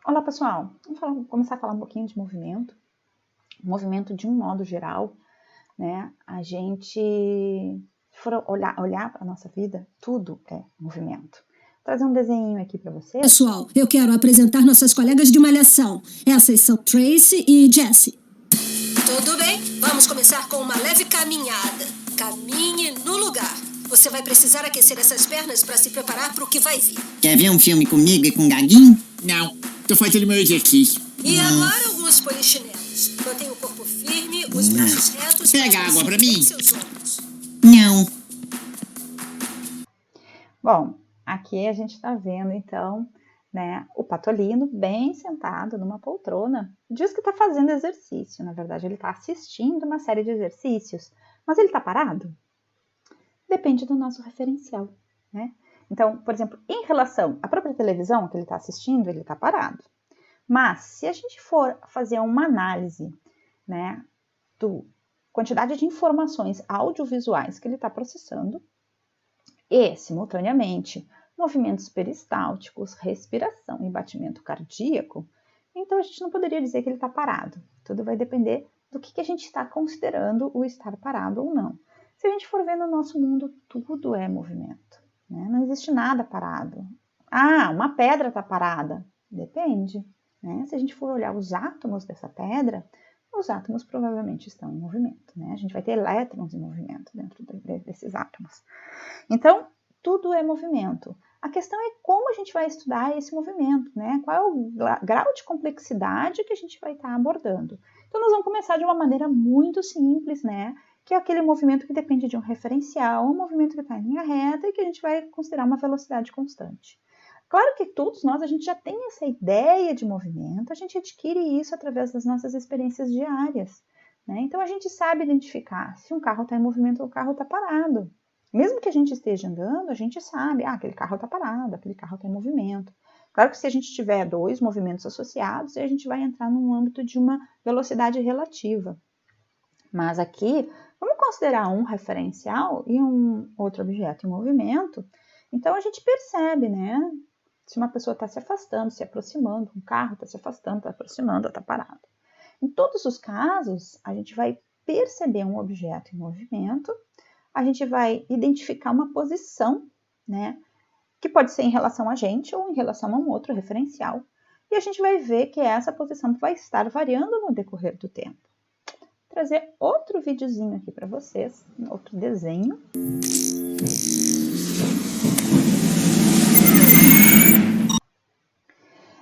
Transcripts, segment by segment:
Olá, pessoal. Começar a falar um pouquinho de movimento. Movimento de um modo geral, né? A gente, se for olhar para a nossa vida, tudo é movimento. Vou trazer um desenho aqui para vocês. Pessoal, eu quero apresentar nossas colegas de malhação. Essas são Tracy e Jessie. Tudo bem? Vamos começar com uma leve caminhada. Caminhe no lugar. Você vai precisar aquecer essas pernas para se preparar para o que vai vir. Quer ver um filme comigo e com Gaguinho? Não, tô fazendo meu exercício. E agora alguns polichinelos. Mantenha o corpo firme, os braços retos. Pega água pra mim. Não. Bom, aqui a gente está vendo então, né, o Patolino bem sentado numa poltrona. Diz que está fazendo exercício. Na verdade, ele está assistindo uma série de exercícios. Mas ele está parado? Depende do nosso referencial, né? Então, por exemplo, em relação à própria televisão que ele está assistindo, ele está parado. Mas, se a gente for fazer uma análise, né, do quantidade de informações audiovisuais que ele está processando e, simultaneamente, movimentos peristálticos, respiração e batimento cardíaco, então a gente não poderia dizer que ele está parado. Tudo vai depender do que a gente está considerando o estar parado ou não. Se a gente for ver no nosso mundo, tudo é movimento, né? Não existe nada parado. Ah, uma pedra está parada. Depende, né? Se a gente for olhar os átomos dessa pedra, os átomos provavelmente estão em movimento, né? A gente vai ter elétrons em movimento dentro desses átomos. Então, tudo é movimento. A questão é como a gente vai estudar esse movimento, né? Qual é o grau de complexidade que a gente vai estar abordando. Então, nós vamos começar de uma maneira muito simples, né? Que é aquele movimento que depende de um referencial, um movimento que está em linha reta e que a gente vai considerar uma velocidade constante. Claro que todos nós, a gente já tem essa ideia de movimento, a gente adquire isso através das nossas experiências diárias, né? Então, a gente sabe identificar se um carro está em movimento ou o carro está parado. Mesmo que a gente esteja andando, a gente sabe, aquele carro está parado, aquele carro está em movimento. Claro que se a gente tiver dois movimentos associados, a gente vai entrar num âmbito de uma velocidade relativa. Mas aqui, vamos considerar um referencial e um outro objeto em movimento. Então, a gente percebe, né? Se uma pessoa está se afastando, se aproximando, um carro está se afastando, está aproximando, está parado. Em todos os casos, a gente vai perceber um objeto em movimento, a gente vai identificar uma posição, né? Que pode ser em relação a gente ou em relação a um outro referencial. E a gente vai ver que essa posição vai estar variando no decorrer do tempo. Vou trazer outro videozinho aqui para vocês, outro desenho.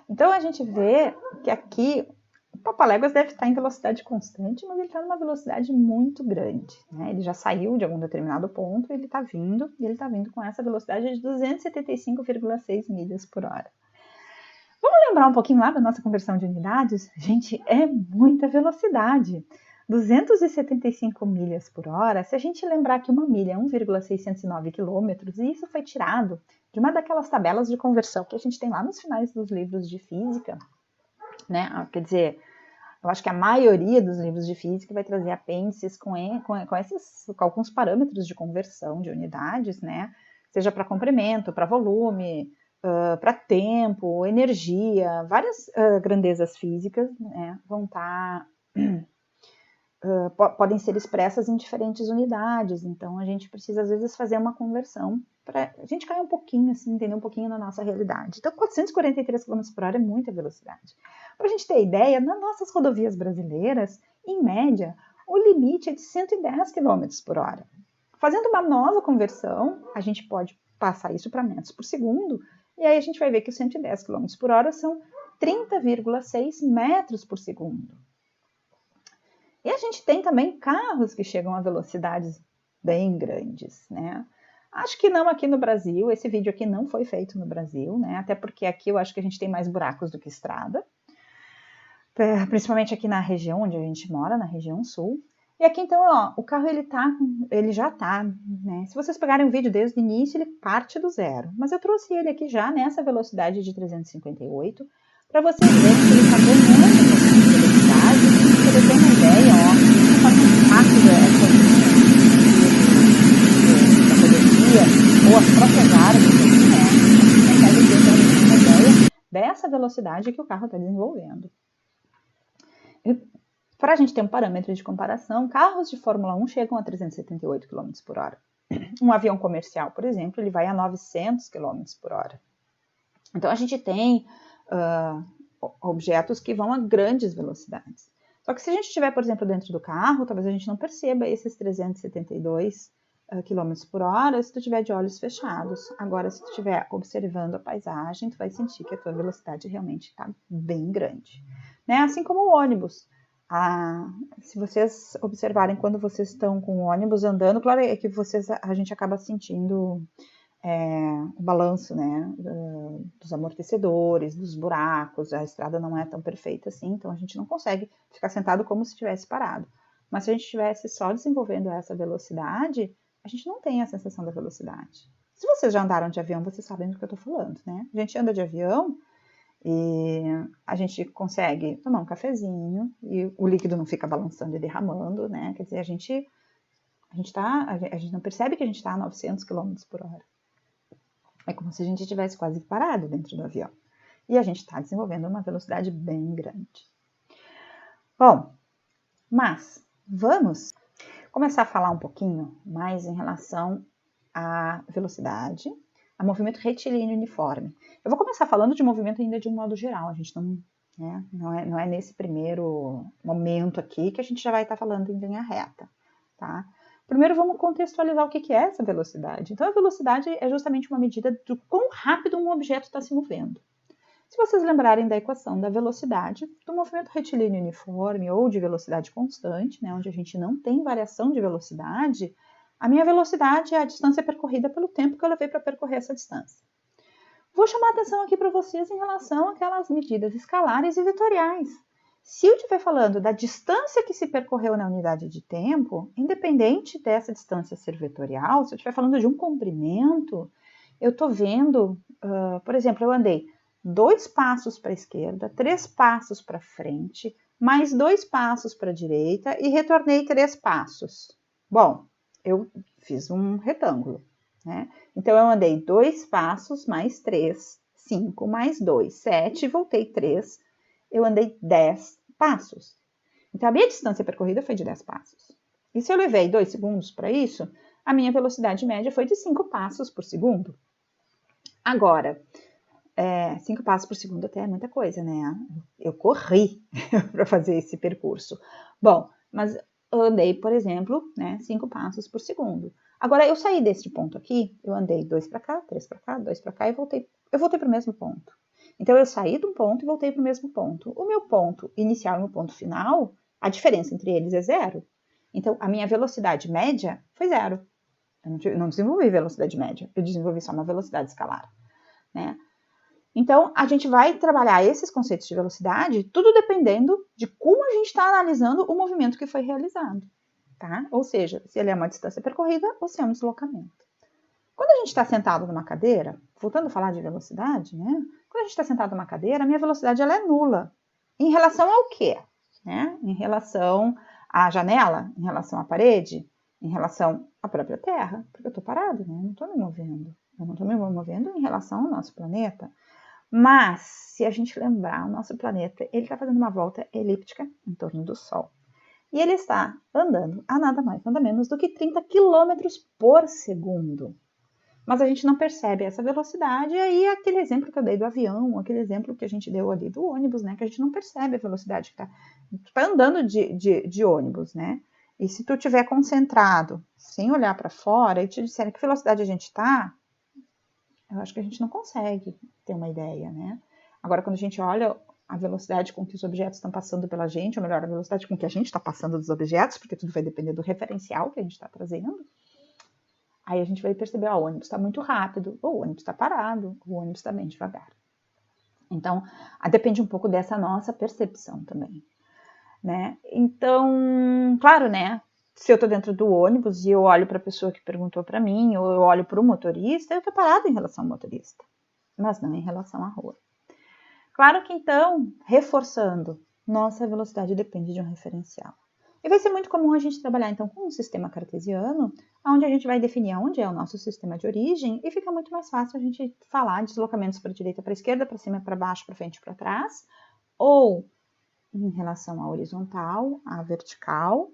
Então, a gente vê que aqui o Papaléguas deve estar em velocidade constante, mas ele está numa velocidade muito grande, né? Ele já saiu de algum determinado ponto, ele está vindo, e ele está vindo com essa velocidade de 275,6 milhas por hora. Vamos lembrar um pouquinho lá da nossa conversão de unidades? Gente, é muita velocidade. 275 milhas por hora, se a gente lembrar que uma milha é 1,609 quilômetros, e isso foi tirado de uma daquelas tabelas de conversão que a gente tem lá nos finais dos livros de física, né? Quer dizer, eu acho que a maioria dos livros de física vai trazer apêndices com alguns parâmetros de conversão de unidades, né? Seja para comprimento, para volume, para tempo, energia, várias grandezas físicas, né? Vão estar... podem ser expressas em diferentes unidades, então a gente precisa às vezes fazer uma conversão para a gente cair um pouquinho, assim, entender um pouquinho na nossa realidade. Então 443 km por hora é muita velocidade. Para a gente ter ideia, nas nossas rodovias brasileiras, em média, o limite é de 110 km por hora. Fazendo uma nova conversão, a gente pode passar isso para metros por segundo, e aí a gente vai ver que os 110 km por hora são 30,6 metros por segundo. E a gente tem também carros que chegam a velocidades bem grandes, né? Acho que não aqui no Brasil, esse vídeo aqui não foi feito no Brasil, né? Até porque aqui eu acho que a gente tem mais buracos do que estrada, principalmente aqui na região onde a gente mora, na região sul. E aqui então, ó, o carro ele já tá, né? Se vocês pegarem o vídeo desde o início, ele parte do zero. Mas eu trouxe ele aqui já nessa velocidade de 358, para vocês verem que ele está ganhando velocidade. Para vocês terem uma ideia, ó, está muito rápido essa rodovia, ou as próprias árvores, né? Consegue ter uma ideia dessa velocidade que o carro está desenvolvendo. Para a gente ter um parâmetro de comparação, carros de Fórmula 1 chegam a 378 km por hora. Um avião comercial, por exemplo, ele vai a 900 km por hora. Então, a gente tem objetos que vão a grandes velocidades. Só que se a gente estiver, por exemplo, dentro do carro, talvez a gente não perceba esses 372 km por hora se tu estiver de olhos fechados. Agora, se tu estiver observando a paisagem, tu vai sentir que a tua velocidade realmente está bem grande. Né? Assim como o ônibus. Se vocês observarem quando vocês estão com o ônibus andando, claro é que a gente acaba sentindo o balanço, né, dos amortecedores, dos buracos, a estrada não é tão perfeita assim, então a gente não consegue ficar sentado como se estivesse parado. Mas se a gente estivesse só desenvolvendo essa velocidade, a gente não tem a sensação da velocidade. Se vocês já andaram de avião, vocês sabem do que eu estou falando, né? A gente anda de avião e a gente consegue tomar um cafezinho e o líquido não fica balançando e derramando, né? Quer dizer, a gente não percebe que a gente está a 900 km por hora. É como se a gente estivesse quase parado dentro do avião. E a gente está desenvolvendo uma velocidade bem grande. Bom, mas vamos começar a falar um pouquinho mais em relação à velocidade, a movimento retilíneo uniforme. Eu vou começar falando de movimento ainda de um modo geral, a gente não é nesse primeiro momento aqui que a gente já vai estar falando em linha reta, tá? Primeiro vamos contextualizar o que é essa velocidade. Então a velocidade é justamente uma medida do quão rápido um objeto está se movendo. Se vocês lembrarem da equação da velocidade, do movimento retilíneo uniforme ou de velocidade constante, né, onde a gente não tem variação de velocidade, a minha velocidade é a distância percorrida pelo tempo que eu levei para percorrer essa distância. Vou chamar a atenção aqui para vocês em relação àquelas medidas escalares e vetoriais. Se eu estiver falando da distância que se percorreu na unidade de tempo, independente dessa distância ser vetorial, se eu estiver falando de um comprimento, eu estou vendo, por exemplo, eu andei 2 passos para a esquerda, 3 passos para frente, mais 2 passos para a direita e retornei 3 passos. Bom, eu fiz um retângulo, né? Então, eu andei 2 passos mais 3, 5 mais 2, 7, voltei 3, eu andei 10 passos. Então, a minha distância percorrida foi de 10 passos. E se eu levei 2 segundos para isso, a minha velocidade média foi de 5 passos por segundo. Agora, 5 passos por segundo até é muita coisa, né? Eu corri para fazer esse percurso. Bom, mas eu andei, por exemplo, 5 passos por segundo. Agora, eu saí desse ponto aqui, eu andei 2 para cá, 3 para cá, 2 para cá e eu voltei para o mesmo ponto. Então, eu saí de um ponto e voltei para o mesmo ponto. O meu ponto inicial e o meu ponto final, a diferença entre eles é 0. Então, a minha velocidade média foi 0. Eu não desenvolvi velocidade média, eu desenvolvi só uma velocidade escalar, né? Então, a gente vai trabalhar esses conceitos de velocidade, tudo dependendo de como a gente está analisando o movimento que foi realizado, tá? Ou seja, se ele é uma distância percorrida ou se é um deslocamento. Quando a gente está sentado numa cadeira, voltando a falar de velocidade, né? Quando a gente está sentado numa cadeira, a minha velocidade ela é nula. Em relação ao quê? Né? Em relação à janela? Em relação à parede? Em relação à própria Terra? Porque eu estou parado, né? Eu não estou me movendo. Eu não estou me movendo em relação ao nosso planeta. Mas, se a gente lembrar, o nosso planeta ele está fazendo uma volta elíptica em torno do Sol. E ele está andando a nada mais, nada menos do que 30 km por segundo. Mas a gente não percebe essa velocidade, e aí aquele exemplo que eu dei do avião, aquele exemplo que a gente deu ali do ônibus, né? Que a gente não percebe a velocidade que está. Tu tá andando de ônibus, né? E se tu estiver concentrado, sem olhar para fora, e te disserem que velocidade a gente está, eu acho que a gente não consegue ter uma ideia, né? Agora, quando a gente olha a velocidade com que os objetos estão passando pela gente, ou melhor, a velocidade com que a gente está passando dos objetos, porque tudo vai depender do referencial que a gente está trazendo, aí a gente vai perceber, o ônibus está muito rápido, ou o ônibus está parado, ou o ônibus está bem devagar. Então, depende um pouco dessa nossa percepção também, né? Então, claro, né? Se eu estou dentro do ônibus e eu olho para a pessoa que perguntou para mim, ou eu olho para o motorista, eu estou parado em relação ao motorista, mas não em relação à rua. Claro que então, reforçando, nossa velocidade depende de um referencial. E vai ser muito comum a gente trabalhar, então, com um sistema cartesiano, onde a gente vai definir onde é o nosso sistema de origem e fica muito mais fácil a gente falar deslocamentos para a direita, para a esquerda, para cima, para baixo, para frente, para trás, ou em relação à horizontal, à vertical,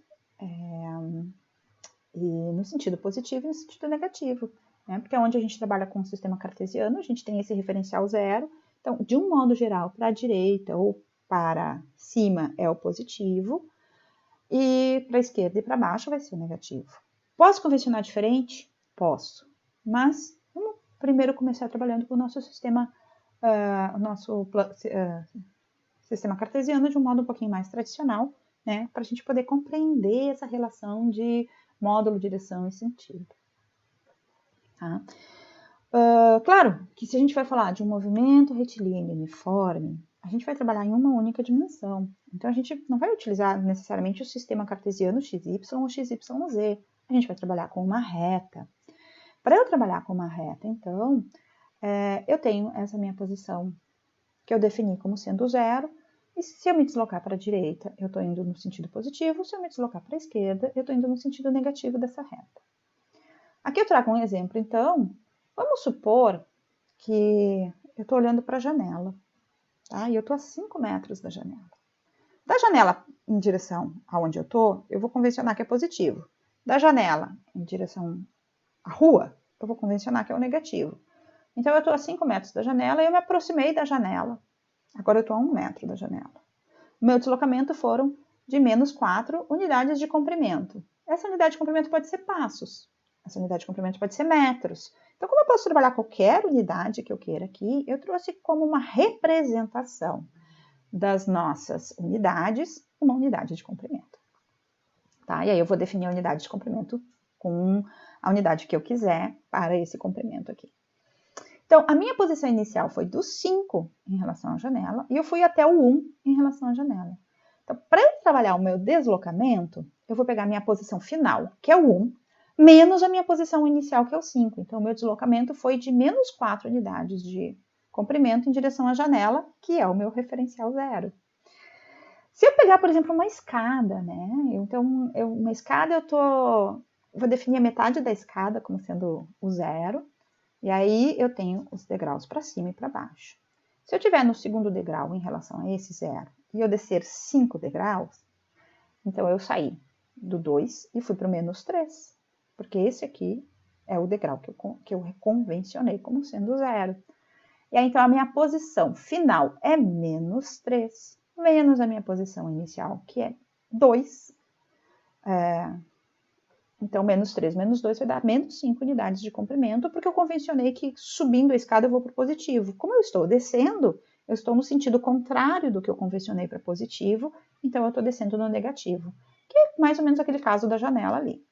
e no sentido positivo e no sentido negativo, né? Porque onde a gente trabalha com o sistema cartesiano, a gente tem esse referencial zero. Então, de um modo geral, para a direita ou para cima é o positivo, e para a esquerda e para baixo vai ser o negativo. Posso convencionar diferente? Posso. Mas vamos primeiro começar trabalhando com o nosso sistema, sistema cartesiano de um modo um pouquinho mais tradicional, né? Para a gente poder compreender essa relação de módulo, direção e sentido. Tá? Claro que se a gente vai falar de um movimento retilíneo uniforme, a gente vai trabalhar em uma única dimensão. Então, a gente não vai utilizar necessariamente o sistema cartesiano XY ou XYZ. A gente vai trabalhar com uma reta. Para eu trabalhar com uma reta, então, eu tenho essa minha posição que eu defini como sendo zero. E se eu me deslocar para a direita, eu estou indo no sentido positivo. Se eu me deslocar para a esquerda, eu estou indo no sentido negativo dessa reta. Aqui eu trago um exemplo, então. Vamos supor que eu estou olhando para a janela, tá? E eu estou a 5 metros da janela. Da janela em direção aonde eu vou convencionar que é positivo. Da janela em direção à rua, eu vou convencionar que é o negativo. Então, eu estou a 5 metros da janela e eu me aproximei da janela. Agora, eu estou a 1 metro da janela. O meu deslocamento foram de menos 4 unidades de comprimento. Essa unidade de comprimento pode ser passos. Essa unidade de comprimento pode ser metros. Então, como eu posso trabalhar qualquer unidade que eu queira aqui, eu trouxe como uma representação das nossas unidades uma unidade de comprimento. Tá? E aí eu vou definir a unidade de comprimento com a unidade que eu quiser para esse comprimento aqui. Então, a minha posição inicial foi do 5 em relação à janela e eu fui até o 1 em relação à janela. Então, para eu trabalhar o meu deslocamento, eu vou pegar a minha posição final, que é o 1, menos a minha posição inicial, que é o 5. Então, o meu deslocamento foi de menos 4 unidades de comprimento em direção à janela, que é o meu referencial zero. Se eu pegar, por exemplo, uma escada, né? Então, uma escada, vou definir a metade da escada como sendo o zero, e aí eu tenho os degraus para cima e para baixo. Se eu estiver no segundo degrau em relação a esse zero, e eu descer 5 degraus, então eu saí do 2 e fui para o menos 3. Porque esse aqui é o degrau que eu convencionei como sendo zero. E aí, então, a minha posição final é menos 3, menos a minha posição inicial, que é 2. Então, menos 3 menos 2 vai dar menos 5 unidades de comprimento, porque eu convencionei que subindo a escada eu vou para o positivo. Como eu estou descendo, eu estou no sentido contrário do que eu convencionei para positivo, então eu estou descendo no negativo, que é mais ou menos aquele caso da janela ali.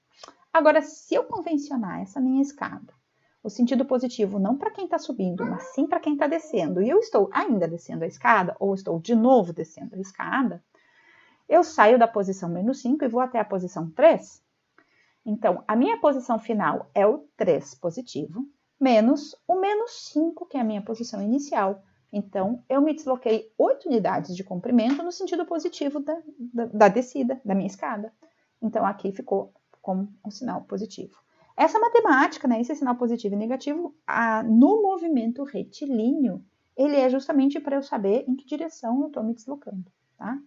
Agora, se eu convencionar essa minha escada, o sentido positivo não para quem está subindo, mas sim para quem está descendo, e eu estou ainda descendo a escada, ou estou de novo descendo a escada, eu saio da posição menos 5 e vou até a posição 3. Então, a minha posição final é o 3 positivo, menos o menos 5, que é a minha posição inicial. Então, eu me desloquei 8 unidades de comprimento no sentido positivo da descida, da minha escada. Então, aqui ficou com um sinal positivo. Essa matemática, né, esse sinal positivo e negativo, no movimento retilíneo, ele é justamente para eu saber em que direção eu estou me deslocando, tá?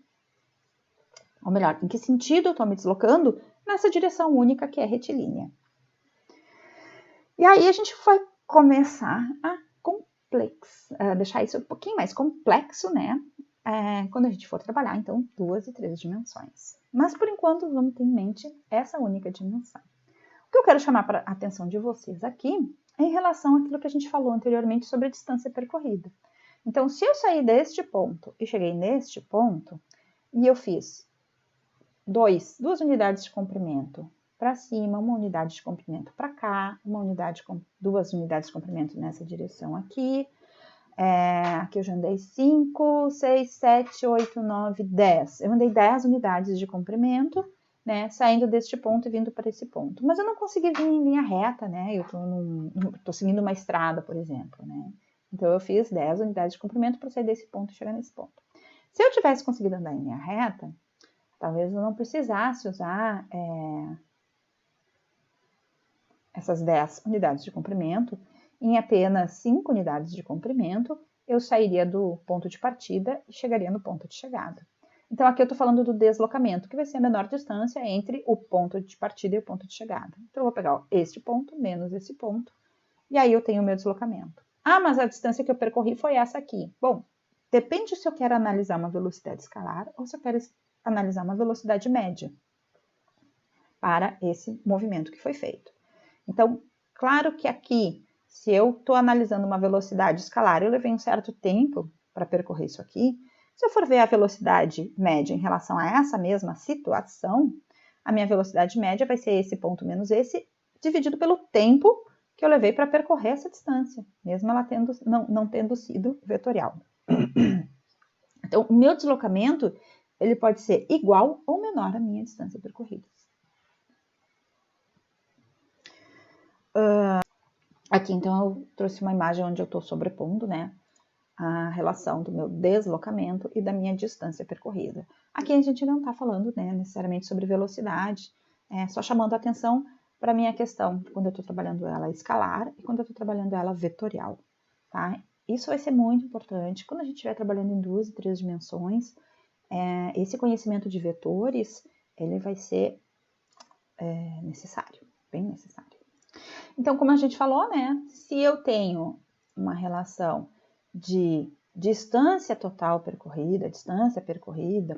Ou melhor, em que sentido eu estou me deslocando nessa direção única que é retilínea. E aí a gente vai começar a deixar isso um pouquinho mais complexo, né? Quando a gente for trabalhar, então, 2 e 3 dimensões. Mas, por enquanto, vamos ter em mente essa única dimensão. O que eu quero chamar a atenção de vocês aqui é em relação àquilo que a gente falou anteriormente sobre a distância percorrida. Então, se eu sair deste ponto e cheguei neste ponto, e eu fiz 2 unidades de comprimento para cima, 1 unidade de comprimento para cá, 2 unidades de comprimento nessa direção aqui. Aqui eu já andei 5, 6, 7, 8, 9, 10. Eu andei 10 unidades de comprimento, né, saindo deste ponto e vindo para esse ponto. Mas eu não consegui vir em linha reta, né? Eu estou seguindo uma estrada, por exemplo, né? Então, eu fiz 10 unidades de comprimento para sair desse ponto e chegar nesse ponto. Se eu tivesse conseguido andar em linha reta, Talvez eu não precisasse usar essas 10 unidades de comprimento. Em apenas 5 unidades de comprimento, eu sairia do ponto de partida e chegaria no ponto de chegada. Então, aqui eu estou falando do deslocamento, que vai ser a menor distância entre o ponto de partida e o ponto de chegada. Então, eu vou pegar este ponto menos esse ponto, e aí eu tenho o meu deslocamento. Ah, mas a distância que eu percorri foi essa aqui. Bom, depende se eu quero analisar uma velocidade escalar ou se eu quero analisar uma velocidade média para esse movimento que foi feito. Então, claro que aqui, se eu estou analisando uma velocidade escalar, eu levei um certo tempo para percorrer isso aqui. Se eu for ver a velocidade média em relação a essa mesma situação, a minha velocidade média vai ser esse ponto menos esse, dividido pelo tempo que eu levei para percorrer essa distância, mesmo ela não tendo sido vetorial. Então, o meu deslocamento ele pode ser igual ou menor à minha distância percorrida. Aqui, então, eu trouxe uma imagem onde eu estou sobrepondo, né, a relação do meu deslocamento e da minha distância percorrida. Aqui a gente não está falando, né, necessariamente sobre velocidade, só chamando a atenção para a minha questão, quando eu estou trabalhando ela escalar e quando eu estou trabalhando ela vetorial, tá? Isso vai ser muito importante. Quando a gente estiver trabalhando em 2 e 3 dimensões, esse conhecimento de vetores, ele vai ser necessário, bem necessário. Então, como a gente falou, né, se eu tenho uma relação de distância total percorrida,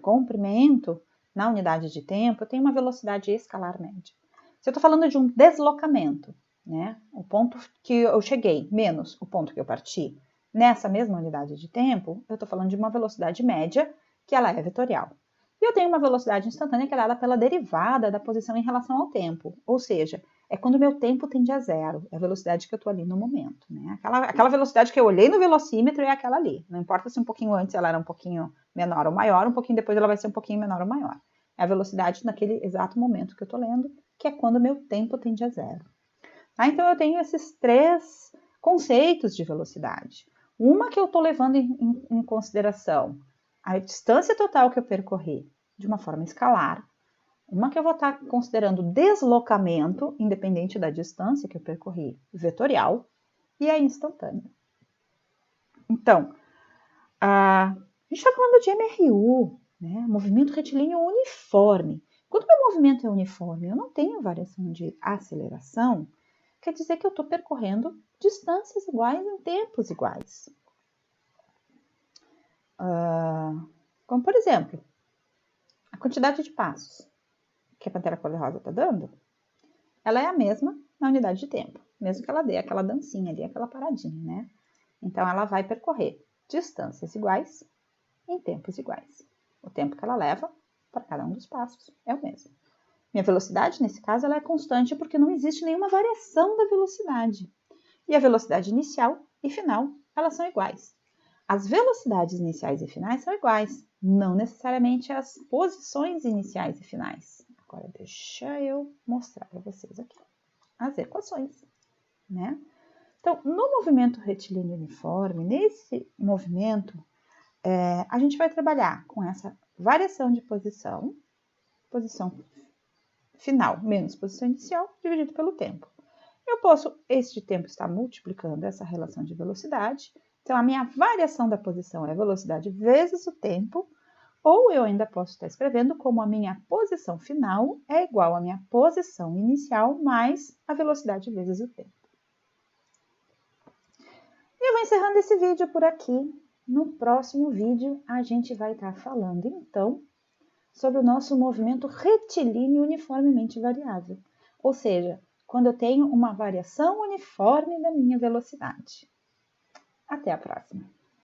comprimento na unidade de tempo, eu tenho uma velocidade escalar média. Se eu estou falando de um deslocamento, né, o ponto que eu cheguei menos o ponto que eu parti, nessa mesma unidade de tempo, eu estou falando de uma velocidade média, que ela é vetorial. E eu tenho uma velocidade instantânea que é dada pela derivada da posição em relação ao tempo, ou seja, é quando o meu tempo tende a zero, é a velocidade que eu estou ali no momento, né? Aquela velocidade que eu olhei no velocímetro é aquela ali. Não importa se um pouquinho antes ela era um pouquinho menor ou maior, um pouquinho depois ela vai ser um pouquinho menor ou maior. É a velocidade naquele exato momento que eu estou lendo, que é quando o meu tempo tende a zero. Tá? Então, eu tenho esses 3 conceitos de velocidade. Uma que eu estou levando em consideração a distância total que eu percorri de uma forma escalar. Uma que eu vou estar considerando deslocamento, independente da distância que eu percorri, vetorial, e a instantânea. Então, a gente está falando de MRU, né? Movimento retilíneo uniforme. Quando o meu movimento é uniforme, eu não tenho variação de aceleração, quer dizer que eu estou percorrendo distâncias iguais em tempos iguais. Como, por exemplo, a quantidade de passos que a Pantera Cor-de-Rosa está dando, ela é a mesma na unidade de tempo, mesmo que ela dê aquela dancinha ali, aquela paradinha, né? Então, ela vai percorrer distâncias iguais em tempos iguais. O tempo que ela leva para cada um dos passos é o mesmo. Minha velocidade, nesse caso, ela é constante porque não existe nenhuma variação da velocidade. E a velocidade inicial e final, elas são iguais. As velocidades iniciais e finais são iguais, não necessariamente as posições iniciais e finais. Agora, deixa eu mostrar para vocês aqui as equações, né? Então, no movimento retilíneo uniforme, nesse movimento, a gente vai trabalhar com essa variação de posição final menos posição inicial, dividido pelo tempo. Eu posso, este tempo, estar multiplicando essa relação de velocidade. Então, a minha variação da posição é a velocidade vezes o tempo, ou eu ainda posso estar escrevendo como a minha posição final é igual à minha posição inicial mais a velocidade vezes o tempo. E eu vou encerrando esse vídeo por aqui. No próximo vídeo, a gente vai estar falando, então, sobre o nosso movimento retilíneo uniformemente variável. Ou seja, quando eu tenho uma variação uniforme da minha velocidade. Até a próxima!